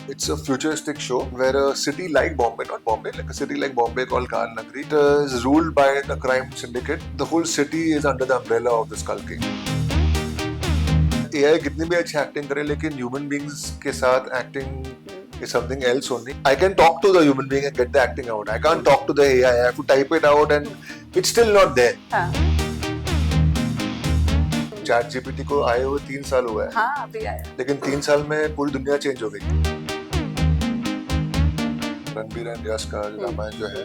It's a futuristic show where a city like Bombay, not Bombay, like a city like Bombay called Kal Nagri, is ruled by a crime syndicate. The whole city is under the umbrella of the Skull King. AI कितनी भी अच्छी acting करे लेकिन human beings के साथ acting is something else only. I can talk to the human being and get the acting out. I can't talk to the AI. I have to type it out and it's still not there. Chat GPT को आए हुए 3 साल हुआ है. हाँ, अभी आया. लेकिन 3 साल में पूरी दुनिया चेंज हो गई. रणबीर एंड यश का रामायण जो है,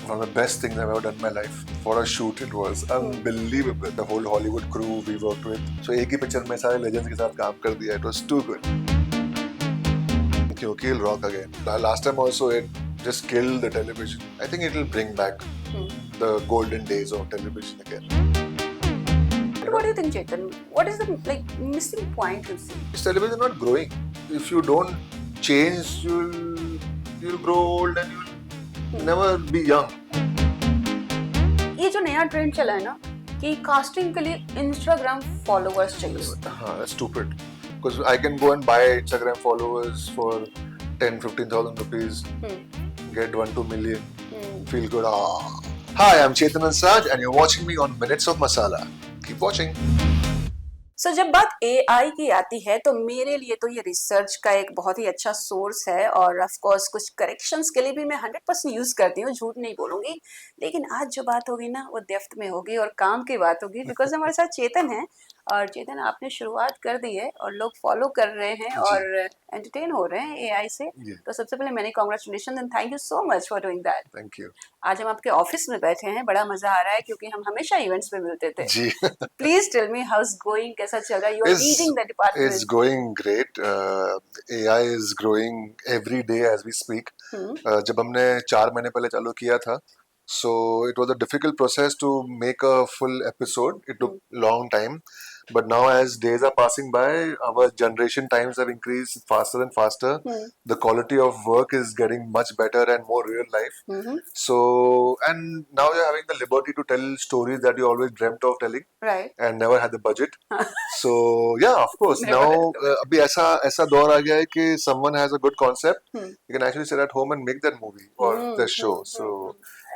one of the best things I've ever done in my life. For a shoot, it was unbelievable. The whole Hollywood crew we worked with. So एक ही पिक्चर में सारे legends के साथ काम कर दिया. It was too good. क्योंकि it'll rock again. Last time also it just killed the television. I think it will bring back the golden days of television again. What do you think, Chetan? What is the missing point you see? Is television not growing? If you don't change, you'll grow old and you'll never be young. ये जो नया trend चला है ना कि casting के लिए Instagram followers चाहिए. हाँ, that's stupid. Because I can go and buy Instagram followers for 10-15,000 rupees, get 1-2 million, feel good. Hi, I'm Chetan Ansraj and you're watching me on Minutes of Masala. Keep watching. So, जब बात AI की आती है तो मेरे लिए तो ये रिसर्च का एक बहुत ही अच्छा सोर्स है और ऑफ कोर्स कुछ करेक्शंस के लिए भी मैं 100% यूज करती हूँ, झूठ नहीं बोलूंगी. लेकिन आज जो बात होगी ना वो डेप्थ में होगी और काम की बात होगी, बिकॉज हमारे साथ चेतन है और चेतन आपने शुरुआत कर दी है और लोग फॉलो कर रहे हैं और एंटरटेन हो रहे हैं AI से. तो सबसे पहले मैंने congratulation and thank you so much for doing that. Thank you. आज हम आपके ऑफिस में बैठे हैं, बड़ा मजा आ रहा है क्योंकि हम हमेशा इवेंट्स पे मिलते थे. Ji. Please tell me how is going, कैसा चल रहा है? You are leading the department. It's going great. AI is growing every day as we speak. जब हमने 4 महीने पहले चालू किया था, so it was a difficult process to make a full episode. It took long time. But now as days are passing by, our generation times have increased faster and faster. The quality of work is getting much better and more real life. So, and now you're having the liberty to tell stories that you always dreamt of telling. Right. And never had the budget. So, yeah, of course. Now, अभी ऐसा दौर आ गया है कि someone has a good concept, you can actually sit at home and make that movie or the show. So,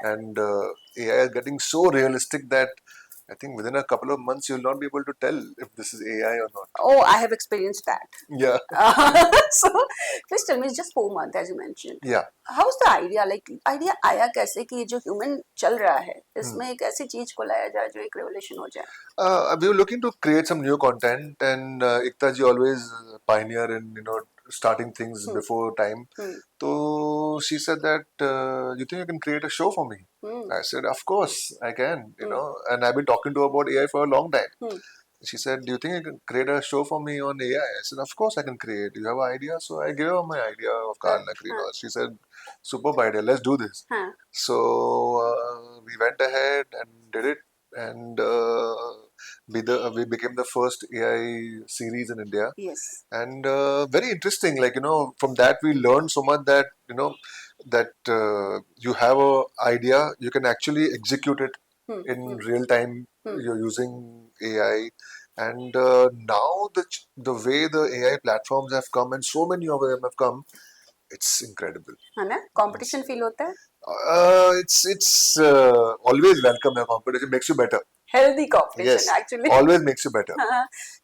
and AI is getting so realistic that I think within a couple of months you'll not be able to tell if this is AI or not. Oh, I have experienced that. Yeah. So, please tell me, it's just 4 months as you mentioned. Yeah. How's the idea? Like, idea आया कैसे कि ये जो human चल रहा है, इसमें एक ऐसी चीज को लाया जाए जो एक revolution हो जाए? We were looking to create some new content, and Ekta ji always pioneer in starting things before time. So she said that you think you can create a show for me? I said, of course I can. And I've been talking to her about AI for a long time. She said, do you think you can create a show for me on AI? I said, of course I can create. Do you have an idea? So I gave her my idea of Kal Nagri. She said, superb idea, let's do this. So we went ahead and did it, and we became the first AI series in India. Yes. And very interesting, from that we learned so much that that you have a idea, you can actually execute it in real time. You're using AI, and now the way the AI platforms have come, and so many of them have come, it's incredible. है ना? Competition feel होता है? It's always welcome. Competition makes you better. Healthy competition, Yes, actually. always makes you better.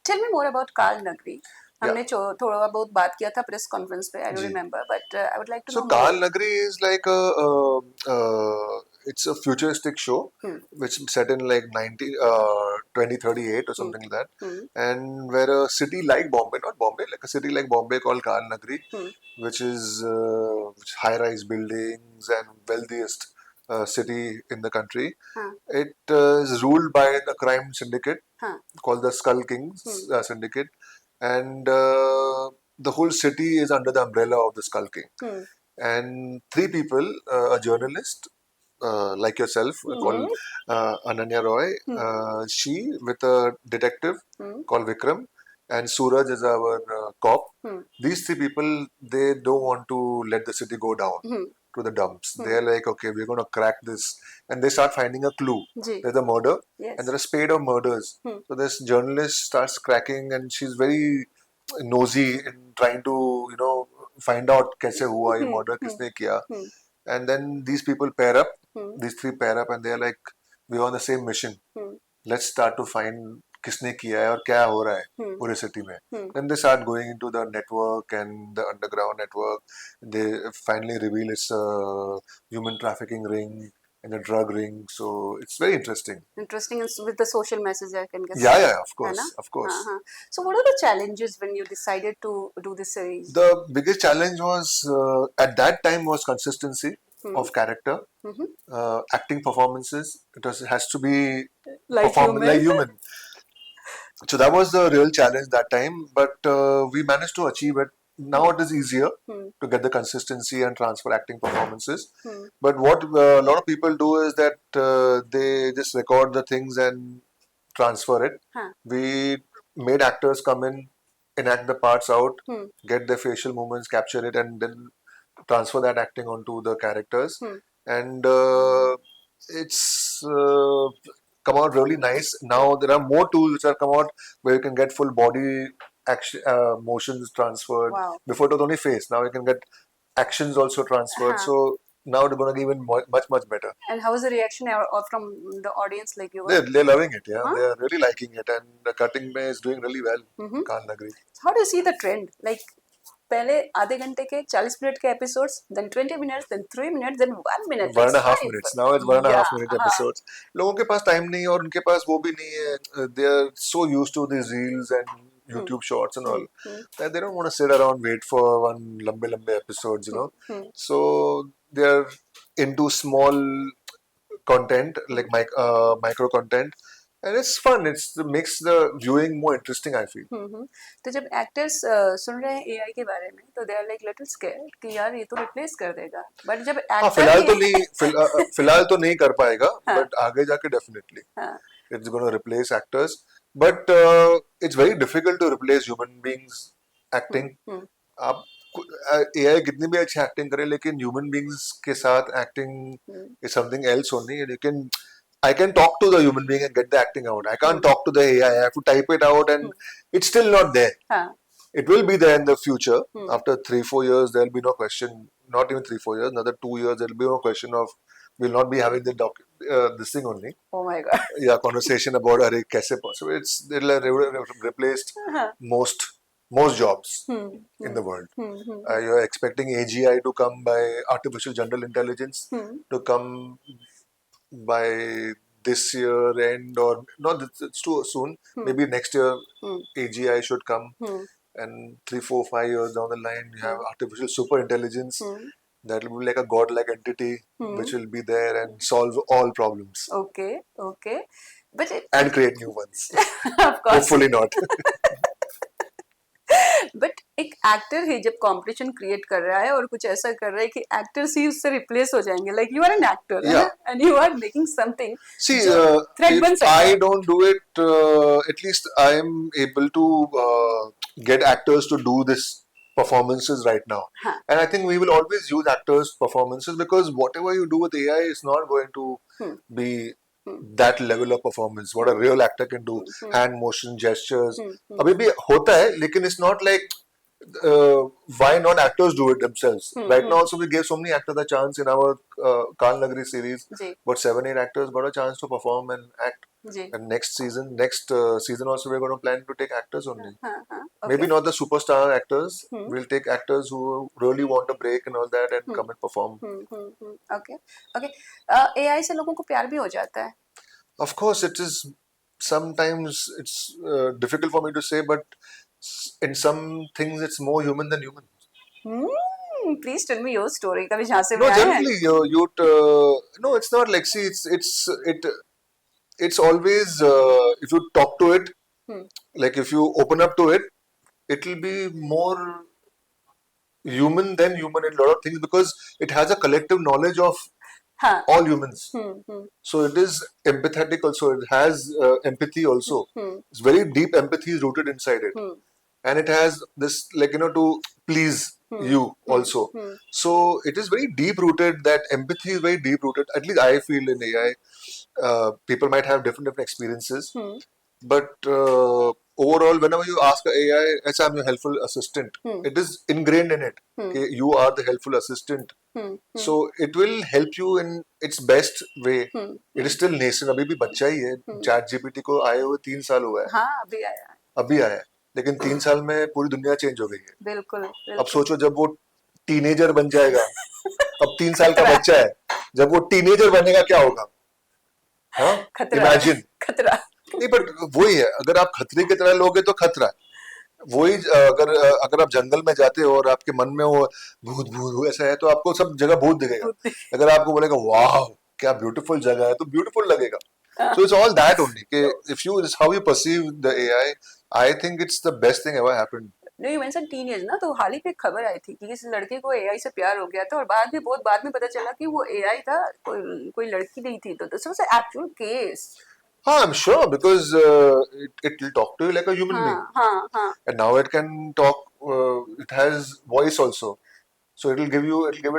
Tell me more about Kal Nagri. हमने थोड़ा बहुत बात किया था प्रेस कॉन्फ्रेंस पे, I don't remember, but I would like to know more. So Kal Nagri is like it's a futuristic show which is set in like 2038 or something like that, and where a city like Bombay, not Bombay, like a city like Bombay called Kal Nagri, which is high-rise buildings and wealthiest city in the country. It is ruled by the crime syndicate called the Skull Kings syndicate, and the whole city is under the umbrella of the Skull King. And 3 people, a journalist like yourself called Ananya Roy, she with a detective called Vikram, and Suraj is our cop. These 3 people, they don't want to let the city go down to the dumps. They're like, okay, we're going to crack this. And they start finding a clue. There's a murder, and there are a spate of murders. So this journalist starts cracking, and she's very nosy in trying to, find out कैसे हुआ ये murder किसने किया, and then these people pair up, these three pair up, and they're like, we're on the same mission. Let's start to find किसने किया है और क्या हो रहा है पूरे सिटी में. Then they start going into the network and the underground network. They finally reveal it's a human trafficking ring and a drug ring. So it's very interesting. Interesting with the social message, I can guess. Yeah, of है course, ना? of course. So what are the challenges when you decided to do this series? The biggest challenge was at that time was consistency of character, acting performances. It has to be Like human. like human. So that was the real challenge that time, but we managed to achieve it. Now it is easier to get the consistency and transfer acting performances. But what a lot of people do is that they just record the things and transfer it. We made actors come in, enact the parts out, get their facial movements, capture it, and then transfer that acting onto the characters. And it's come out really nice. Now there are more tools which have come out where you can get full body action motions transferred. Wow. Before it was only face. Now you can get actions also transferred. So now they're going to be even much better. And how was the reaction from the audience? Like you were? They're loving it. Yeah, they're really liking it, and the cutting bay is doing really well. Can't agree. How do you see the trend? Like पहले आधे घंटे के 40 minute के episodes, then 20 minutes, then 3 minutes, then 1 minute. 1.5 minutes. Now it's 1.5 minute episodes. लोगों के पास time नहीं है और उनके पास वो भी नहीं है. They are so used to these reels and YouTube shorts and all that they don't want to sit around wait for one लंबे episodes, you know. So they are into small content like micro content. And it's fun. It makes the viewing more interesting, I feel. तो जब actors सुन रहे हैं AI के बारे में तो they are like little scared कि यार ये तो रिप्लेस कर देगा. बट जब एक्टर फिलहाल तो नहीं कर पाएगा, बट आगे जाके definitely it's gonna replace actors. But it's very difficult to replace human beings acting. आप एआई कितनी भी अच्छी एक्टिंग करे लेकिन ह्यूमन बीइंग्स के साथ acting is something else only. लेकिन I can talk to the human being and get the acting out. I can't talk to the AI. I have to type it out and it's still not there. It will be there in the future. After 3-4 years, there will be no question. Not even 3-4 years. Another 2 years, there will be no question of we'll not be having this thing only. Oh my God. Yeah, conversation about are kaise possible. It'll have replaced most jobs in the world. You're expecting AGI to come by artificial general intelligence to come by this year end or not. It's too soon. Maybe next year AGI should come, and 3-4-5 years down the line you have artificial super intelligence that will be like a godlike entity which will be there and solve all problems. Okay. But and create new ones. Of course. Hopefully not. But एक actor ही जब competition create कर रहा है और कुछ ऐसा कर रहा है कि एक्टर्स ही उससे रिप्लेस हो जाएंगे. Like you are an actor and you are making something. See, if I don't do it, at least I am able to get actors to do this performances right now. And I think we will always use actors' performances because whatever you do with AI is not going to be that level of performance. What a real actor can do, hand motion, gestures. अभी भी होता है, लेकिन it's not like why not actors do it themselves? Right now also we gave so many actors a chance in our Kal Nagri series. But 7-8 actors got a chance to perform and act. And next season also we're going to plan to take actors only. Okay. Maybe not the superstar actors. We'll take actors who really want a break and all that and come and perform. Okay. AI से लोगों को प्यार भी हो जाता है. Of course, it is. Sometimes it's difficult for me to say, but in some things it's more human than human. Please tell me your story. कभी जहाँ से no, generally no, it's not like, see, it's always if you talk to it, like if you open up to it, it'll be more human than human in a lot of things because it has a collective knowledge of all humans. So it is empathetic also. It has empathy also. It's very deep empathy is rooted inside it. And it has this, like, to please you also. So it is very deep rooted. That empathy is very deep rooted. At least I feel in AI. People might have different experiences. But overall, whenever you ask a AI, yes, I'm your helpful assistant. It is ingrained in it. Okay, you are the helpful assistant. So it will help you in its best way. It is still nascent. अभी भी बच्चा ही है. Chat GPT को आए हुए 3 साल हुआ है. हाँ अभी आया है. अभी आया है. लेकिन 3 साल में पूरी दुनिया चेंज हो गई है. बिल्कुल अब बिल्कुल. सोचो जब वो टीनेजर बन जाएगा. अब 3 साल का बच्चा है. जब वो टीनेजर बनेगा क्या होगा? हाँ? खतरा. Imagine. खतरा. नहीं बट वही है. अगर आप खतरे की तरह लोगे तो खतरा है. वही अगर आप जंगल में जाते हो और आपके मन में वो भूत भूत ऐसा है तो आपको सब जगह भूत दिखेगा. अगर आपको बोलेगा वाह क्या ब्यूटीफुल जगह है तो ब्यूटीफुल लगेगा. So it's all that only. If you how you perceive the AI, I think it's the best thing ever happened. नहीं मेंशन टीनेज ना, तो हाल ही पे खबर आई थी कि किसी लड़के को एआई से प्यार हो गया था और बहुत बाद में पता चला कि वो एआई था, कोई लड़की नहीं थी. तो this was an actual case. हाँ, I'm sure because it will talk to you like a human being. हाँ. And now it can talk. It has voice also, so it'll give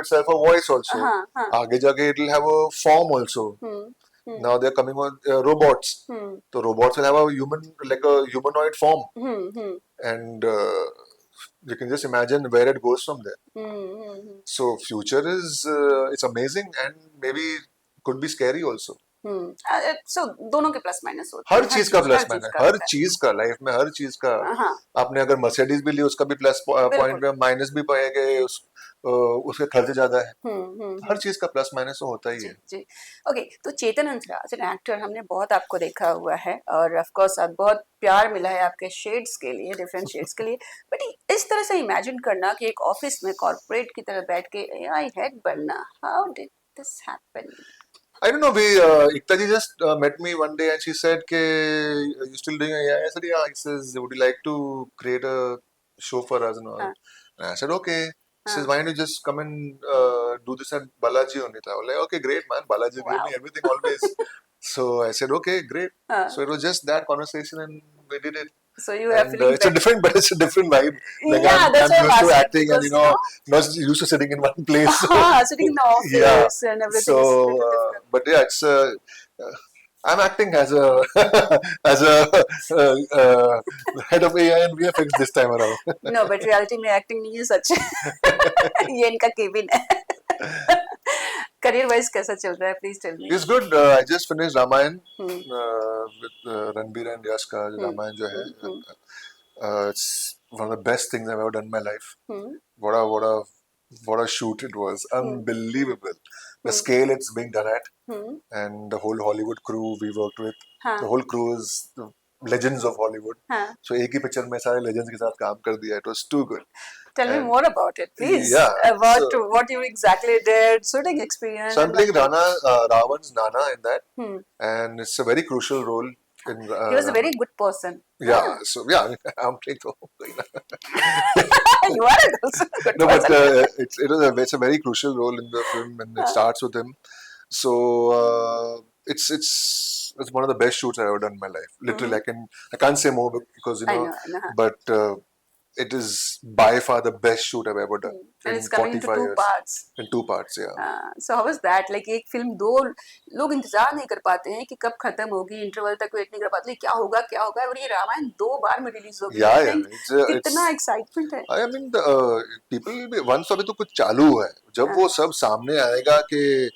itself a voice also. हाँ. आगे जाके it'll have a form also. Now they're coming on robots. So robots will have a humanoid form. And you can just imagine where it goes from there. So future is it's amazing and maybe could be scary also. So दोनों के plus minus होते हर हैं. चीज का plus minus, हर चीज का life में हर चीज का. आपने अगर मर्सिडीज भी ली उसका भी प्लस पॉइंट में माइनस भी पाएंगे. उसके खर्चे ज्यादा है. हर चीज का प्लस माइनस तो होता ही है. जी. ओके, तो चेतन हंसराज एन एक्टर, हमने बहुत आपको देखा हुआ है और ऑफ कोर्स आप बहुत प्यार मिला है आपके शेड्स के लिए, डिफरेंट शेड्स के लिए. बट इस तरह से इमेजिन करना कि एक ऑफिस में कॉर्पोरेट की तरह बैठ के एआई हेड बनना, how did this happen? I don't know. Ekta ji just met me one day and she said, "Are you still doing AI?" I said, "Yeah." He says, "Would you like to create a show for us and all?" And I said, "Okay." He says, "Why don't you just come and do this at Balaji only?" I was like, "Okay, great, man. Balaji gave me everything always." So I said, "Okay, great." So it was just that conversation and we did it. So you have It's a different vibe. Like Yeah, that's I'm why used to I'm acting asking, and not used to sitting in one place. So, sitting in the office and everything So, is a little different. but yeah, it's I'm acting as a as a head of AI and VFX this time around. No, but reality में acting नहीं है सच. ये इनका cabin है. Career wise कैसा चल रहा है, please tell me. It's good. I just finished Ramayan with Ranbir and Yash का Ramayan जो है. It's one of the best things I've ever done in my life. What a shoot it was. Unbelievable. The scale it's being done at. And the whole Hollywood crew we worked with. The whole crew is the legends of Hollywood. So एक ही picture में सारे legends के साथ काम कर दिया. It was too good. Tell me more about it, please. Yeah. About what you exactly did, shooting experience. So I'm playing Ravan's Nana in that. And it's a very crucial role. He was a very good person. Yeah, so yeah, I'm playing the You are also a good No, but person. it's a very crucial role in the film, and it starts with him. So it's one of the best shoots I've ever done in my life. Literally, I can't say more because I know. but it is by far the best shoot I've ever done. And it's coming into 2 parts. In 2 parts, yeah. So how was that? Like एक film 2 लोग इंतजार नहीं कर पाते हैं कि कब खत्म होगी, इंटरवल तक वेट नहीं कर पाते, क्या होगा और ये रामायण 2 बार में रिलीज हो गई. Yeah. कितना एक्साइटमेंट है. I mean, people once अभी तो कुछ चालू है. जब वो सब सामने आएगा कि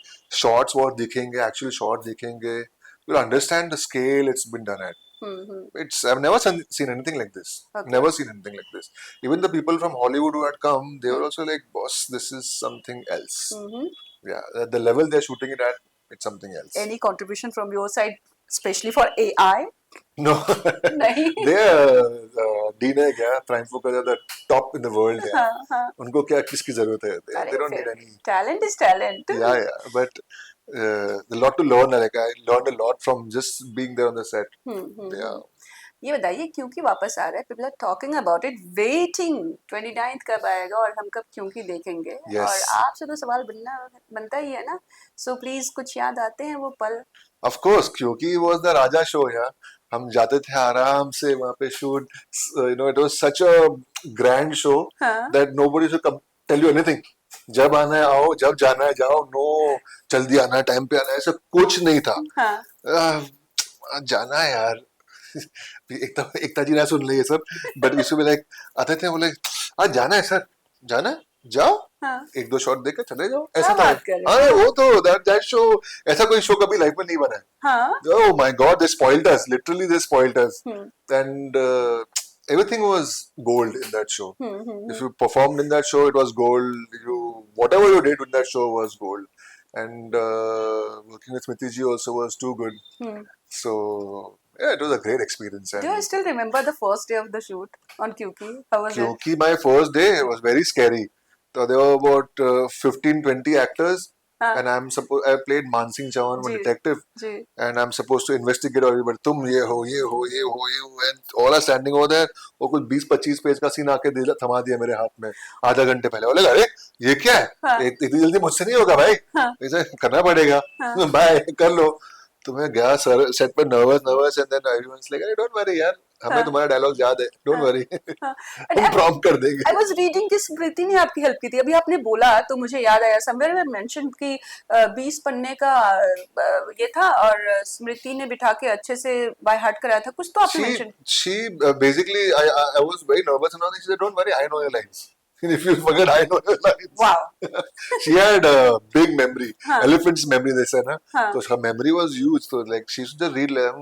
शॉट्स वो दिखेंगे, एक्चुअल शॉट दिखेंगे, you'll understand the scale it's been done at. I've never seen anything like this. Okay. Never seen anything like this. Even the people from Hollywood who had come, they were also like, "Boss, this is something else." Yeah, at the level they're shooting it at, it's something else. Any contribution from your side, especially for AI? No. नहीं. Dean है क्या? Prime Focus are the top in the world. उनको क्या किसकी जरूरत है? They don't need any. Talent is talent. Yeah, but a lot to learn. Like I learned a lot from just being there on the set. Yeah. ये बताइए क्योंकि वापस आ रहा है, people are talking about it, waiting 29th कब आएगा और हम कब क्योंकि देखेंगे. Yes. और आपसे तो सवाल बनता ही है ना. So please कुछ याद आते हैं वो पल? Of course, क्योंकि was the Raja show. Yeah, हम जाते थे आराम से वहाँ पे shoot. It was such a grand show that nobody should tell you anything. जब आना है आओ, जब जाना है जाओ. No, जल्दी आना है, टाइम पे आना है, ऐसा कुछ नहीं था. जाना है यार. एकता जी ना सुन ले ये सब, बट विशु में लाइक आते थे बोले आज जाना है सर, जाना है जाओ, हाँ, एक दो शॉट देकर चले जाओ, क्या ऐसा था। बात कर रहे हाँ हैं? वो तो दैट शो, ऐसा कोई शो कभी लाइफ में नहीं बना है। हाँ, Oh my God, they spoiled us. Literally, they spoiled us. Hmm, And everything was gold in that show. If hmm. you performed in that show, it was gold. You whatever you did in that show was gold. And working with Smriti ji also was too good. Hmm. So yeah, it was a great experience. Do you And still remember the first day of the shoot on QQ? How was it? Kyunki my first day was very scary. So there were about 15, 20 actors, हाँ, and I played Mansingh Chavan, a ji, detective, ji, and I'm supposed to investigate everybody. तुम ये हो ये हो ये हो ये हो, and all are standing over there. वो कुछ 20-25 पेज का सीन आके थमा दिया मेरे हाथ में आधा घंटे पहले। बोले अरे ये क्या है, हाँ, इतनी जल्दी मुझसे नहीं होगा भाई, हाँ, इसे करना पड़ेगा, हाँ, बाय कर लो। तो मैं गया सर सेट पे nervous and then everyone's like अरे डोंट वरी यार, हमें हाँ, तुम्हारा डायलॉग याद है, डोंट हाँ, वरी हाँ। And हम प्रॉम्प्ट कर I देंगे। was reading कि स्मृति ने आपकी हेल्प की थी। अभी आपने बोला तो मुझे याद आया, समवेयर में मेंशन कि 20 पन्ने का ये था और स्मृति ने बिठा के अच्छे से बाय हार्ट कराया था, कुछ तो आपने She mention. she basically I was very nervous and all. She said, "Don't worry, I know your lines. If you forget, I know your lines." Wow. She had a big memory, हाँ, elephant's memory. They said, "Na." हाँ, So her memory was huge. So like she used to just read like,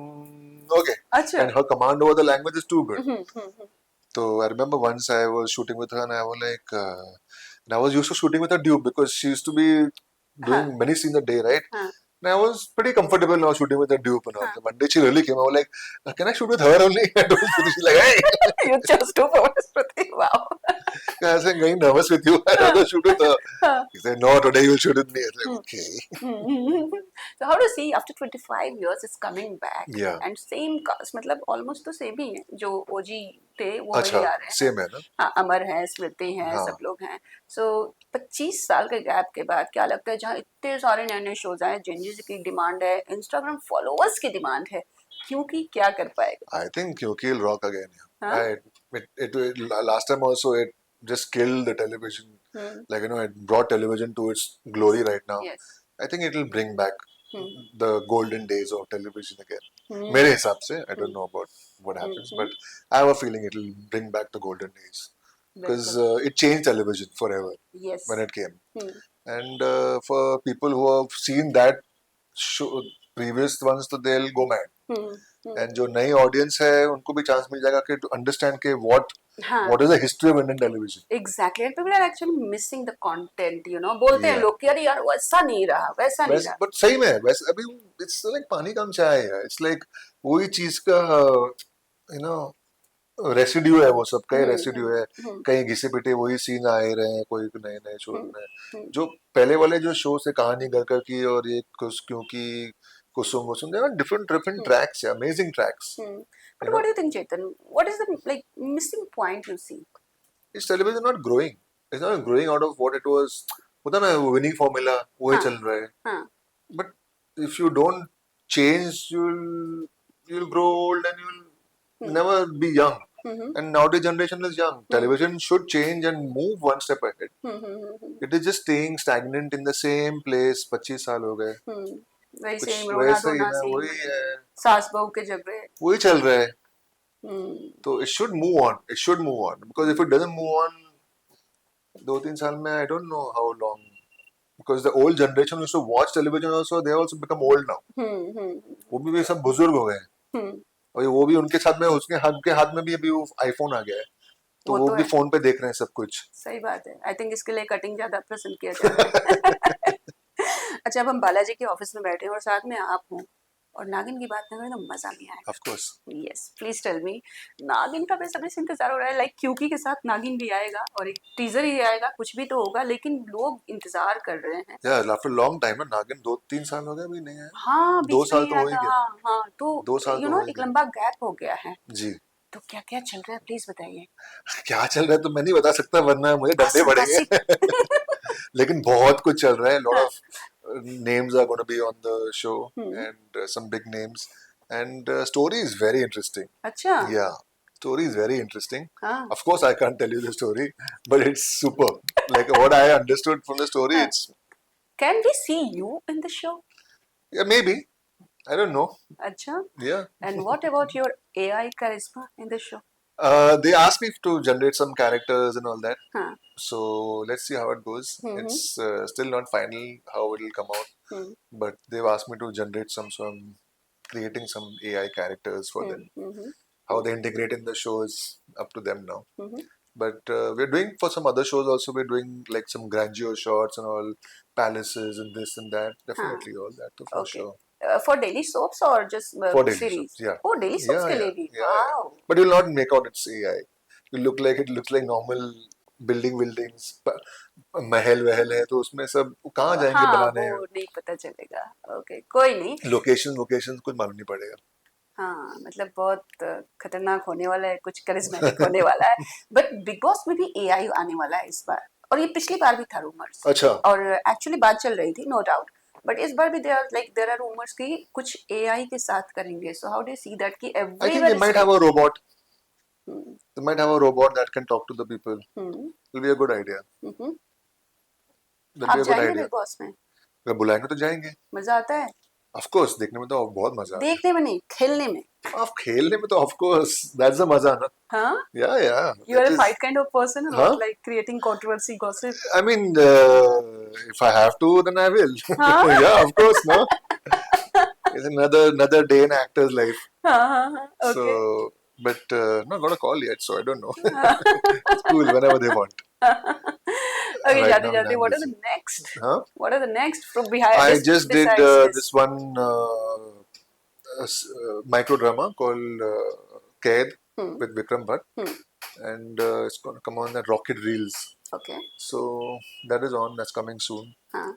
okay, अच्छा, and her command over the language is too good. Hmm. So I remember once I was shooting with her, and I was like, and I was used to shooting with her dupe because she used to be हाँ, doing many scenes a day, right? हाँ, And I was pretty comfortable now shooting with her dupe and all. हाँ। So one day she really came. I was like, "Can I shoot with her only?" I told Smriti. She's like, "Hey, You chose to for Smriti, wow. I was getting nervous with you. I'd rather shoot with her." हाँ, He said, "No, today you'll shoot with me." I was like, hmm. "Okay." So how to see after 25 years it's coming back Yeah. and same cast, मतलब almost तो same ही है, जो ओजी थे वो वही अच्छा, आ रहे हैं। सेम है ना? हाँ, अमर है, स्मृति है, हाँ. सब लोग हैं। सो 25 साल के गैप के बाद क्या लगता है, जहाँ इतने सारे नए नए शोज आए, जेंजीज की डिमांड है, इंस्टाग्राम फॉलोअर्स की डिमांड है, क्योंकि क्या कर पाएगा? I think Kyunki will rock again. हाँ, Last time also it just killed the television. Hmm, Like it brought television to its glory right now. Yes, I think it will bring back hmm, the golden days of television again. हम्म, मेरे हिसाब से, I hmm, don't know about what happens, hmm, but I have a feeling it will bring back the golden days because बिल्कुल, it changed television forever yes, when it came. Hmm, And for people who have seen that show, previous ones, तो they'll go mad. Hmm, hmm, And जो नई audience है उनको भी chance मिल जाएगा कि to understand के हाँ, what is the history of Indian television. Exactly, and people are actually missing the content, बोलते हैं Yeah. लोग कि अरे यार वैसा नहीं रहा, वैसा नहीं वैसे रहा। बट सही में वैसे अभी इट्स लाइक पानी कम चाय है, इट्स लाइक वही चीज का यू नो रेसिड्यू है, वो सब का रेसिड्यू है, हम्म, कहीं घिसे पिटे वही सीन आ ही रहे हैं कोई नए नए शो हम्म, में। हम्म, जो पहले वाले जो शो से कहानी घर घर की और ये कुछ क्योंकि कुसुम वसुम, they are different different hmm, tracks, amazing tracks, hmm. You but no. What do you think, Chetan, what is the like missing point you see? Is television not growing, it's not growing out of what it was, होता ना winning formula वही हाँ, चल रहा है। हाँ, But if you don't change, you'll grow old and you'll hmm, never be young. Hmm, And nowadays generation is young. Hmm, Television should change and move one step ahead. Hmm. It is just staying stagnant in the same place. 25 साल हो गए, वही कुछ same रोना वैसा ही धोना ना, same, वही है, सास बहू के झगड़े। वही चल रहा है। हम्म, तो it should move on. It should move on because if it doesn't move on, 2-3 साल में I don't know how long. Because the old generation used to watch television also, they also become old now. वो भी सब बुजुर्ग हो गए हैं। हम्म, और वो भी उनके साथ में, उसके हाथ में भी अभी वो आईफोन आ गया है, तो वो वो तो भी है, फोन पे देख रहे हैं सब कुछ। सही बात है। आई थिंक इसके लिए कटिंग ज्यादा पसंद किया जा रहा है। अच्छा, अब हम बालाजी के ऑफिस में बैठे हैं और साथ में आप हो और नागिन की बात ना करें तो मजा नहीं आएगा। Of course. Yes, please tell me, Naagin का बेसब्री से इंतजार हो रहा है, लाइक क्यूकी के साथ नागिन भी आएगा और एक टीजर ही आएगा, कुछ भी तो होगा, लेकिन लोग इंतजार कर रहे हैं। यार आफ्टर लॉन्ग टाइम ना, नागिन 2-3 साल हो गए अभी नहीं है। हाँ, 2 बीच में साल ही तो आया हो ही था, गए। हाँ हाँ, तो 2 साल तो हो ही एक गए। लंबा गैप हो गया है, जी। तो क्या क्या चल रहा है प्लीज बताइए। क्या चल रहा है तो मैं नहीं बता सकता, वरना मुझे डंडे बस पड़ेंगे। बस। लेकिन बहुत कुछ चल रहा है, लॉट हाँ, of names are going to be on the show hmm, and some big names, and story is very interesting. अच्छा, Yeah, story is very interesting. हाँ, Of course, I can't tell you the story, but it's super. Like what I understood from the story, हाँ, it's can we see you in the show? yeah, maybe. I don't know. अच्छा. Yeah. And what about your AI charisma in the show? They asked me to generate some characters and all that. हाँ. So let's see how it goes. Mm-hmm. It's still not final how it will come out, Hmm. but they've asked me to generate some creating some AI characters for them. Mm-hmm. How they integrate in the show is up to them now. Mm-hmm. But we're doing for some other shows also. We're doing like some grandeur shots and all, palaces and this and that. हाँ. Definitely all that for Okay. sure. For daily soaps or just For daily series? soaps, yeah. Oh, daily soaps Yeah, के yeah, लिए भी. yeah, yeah. Wow. But you'll not make out it's AI. It looks like normal buildings. महल वहल है तो उसमें सब कहाँ जाएंगे हाँ, बनाने. वो नहीं पता चलेगा. Okay, कोई नहीं. लोकेशन कुछ मालूम नहीं पड़ेगा. हाँ, मतलब बहुत खतरनाक होने वाला है, कुछ करिश्मेटिक होने वाला है. बट बिग बॉस में भी एआई आने वाला है इस बार, और ये पिछली बार भी था रूमर्स. अच्छा. और एक्चुअली बात चल रही थी, नो डाउट. बट इस बार भी देयर आर रूमर्स कि कुछ एआई के साथ करेंगे. So how do you see that कि I think everyone they might have a robot. They might have a robot that can talk to the people. It'll be a good idea. That'll आप be a good जाएंगे idea. Big boss में? अगर बुलाएंगे तो जाएंगे. मजा आता है? Of course, देखने में तो बहुत मजा आता है. देखने में नहीं, खेलने में. अब खेलने में तो of course that's the मजा ना. हाँ? Yeah, yeah. You are That a is- fight kind of person, or Huh? not like creating controversy, gossip? I mean, if I have to, then I will. Huh? Yeah, of course, no. It's another day in actor's life. Okay. So, but not got a call yet, so I don't know. It's cool whenever they want. Okay, Right जाते now, जाते I'm what are the busy. next? Huh? What are the next from behind I this? just did besides this one micro drama called Kaid with Vikram Bhatt, and it's going to come on at Rocket Reels. Okay. So that is on. That's coming soon. Huh.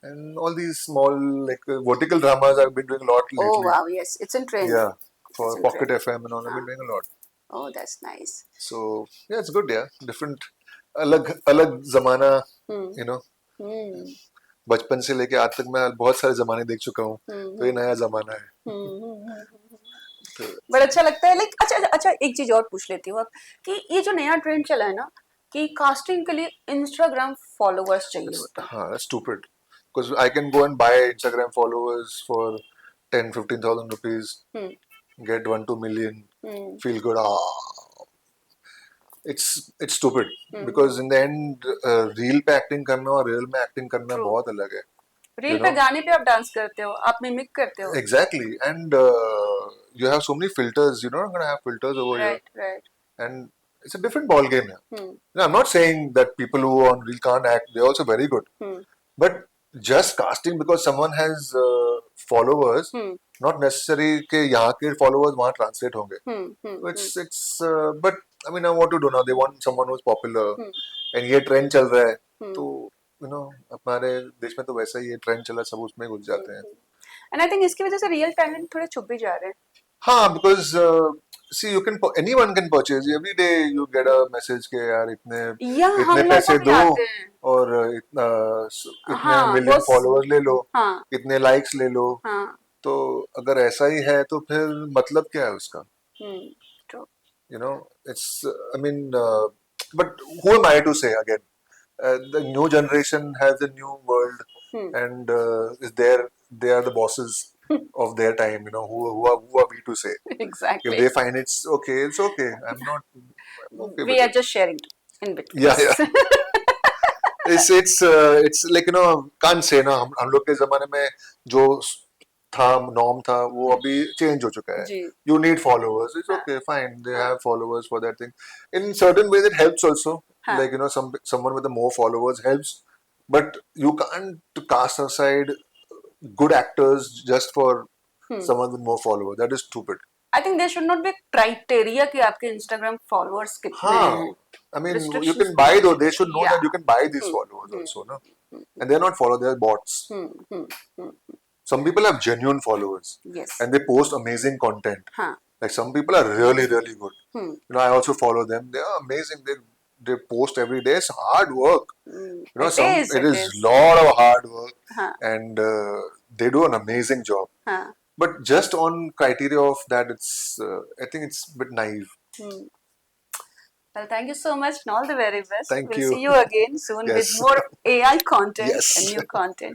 And all these small like vertical dramas I've been doing a lot lately. Oh wow, yes, it's in trend. Yeah, for It's in Pocket trend. FM and all, I've been doing a lot. Oh, that's nice. So yeah, it's good. Yeah, different, अलग जमाना. You know, बचपन से लेके आज तक मैं बहुत सारे जमाने देख चुका हूँ. तो ये नया जमाना है. बड़ा अच्छा लगता है. लाइक अच्छा एक चीज और पूछ लेती हूँ अब कि ये जो नया ट्रेंड चला है ना कि कास्टिंग के लिए इंस्टाग्राम फॉलोअर्स चाहिए होता है. हाँ, that's stupid. Because I can go and buy Instagram followers for 10,000-15,000 rupees, get 1-2 million, feel good. It's stupid. Because in the end, real पे acting करना और real में acting करना True. बहुत अलग है. रील पे गाने पे आप डांस करते हो, आप मिमिक करते हो. Exactly, and you have so many filters. You're not gonna have filters over here, Right. and it's a different ball game here. Now, I'm not saying that people who on real can't act; they're also very good. But just casting because someone has followers, not necessary कि यहाँ के followers वहाँ translate होंगे. It's but I mean, now what to do now? They want someone who's popular, and ये trend चल रहा है, तो you know हमारे देश में तो वैसा ही ये trend चला, सब उसमें घुस जाते हैं. And I think इसकी वजह से रियल टैलेंट थोड़े छुप भी जा रहे हैं. हाँ, because see, anyone can purchase. Every day you get a message के यार इतने पैसे दो और इतने मिलियन फॉलोअर्स ले लो, इतने लाइक्स ले लो. तो अगर ऐसा ही है तो फिर मतलब क्या है उसका? You know, it's I mean, but who am I to say again? The new generation has a new world, and they are the bosses of their time. You know, who are we to say? Exactly. If they find it's okay, it's okay. I'm okay. We are just sharing in between. Yeah. It's like you know, can't say ना हम लोग के ज़माने में जो था norm था वो अभी change हो चुका है. You need followers. It's okay, fine. They have followers for that thing. In certain ways, it helps also. Like you know, someone with more followers helps, but you can't cast aside good actors just for someone with more followers. That is stupid. I think there should not be criteria कि आपके Instagram followers कितने हैं. I mean, you can buy though. They should know that you can buy these followers also, no? And they're not followers; they're bots. Some people have genuine followers. Yes. And they post amazing content. Like some people are really, really good. You know, I also follow them. They are amazing. They post every day. It's hard work. You know, it is lot of hard work, and they do an amazing job. But just on criteria of that, I think it's a bit naive. Well, thank you so much and all the very best. Thank we'll you. see you again soon with more AI content and new content.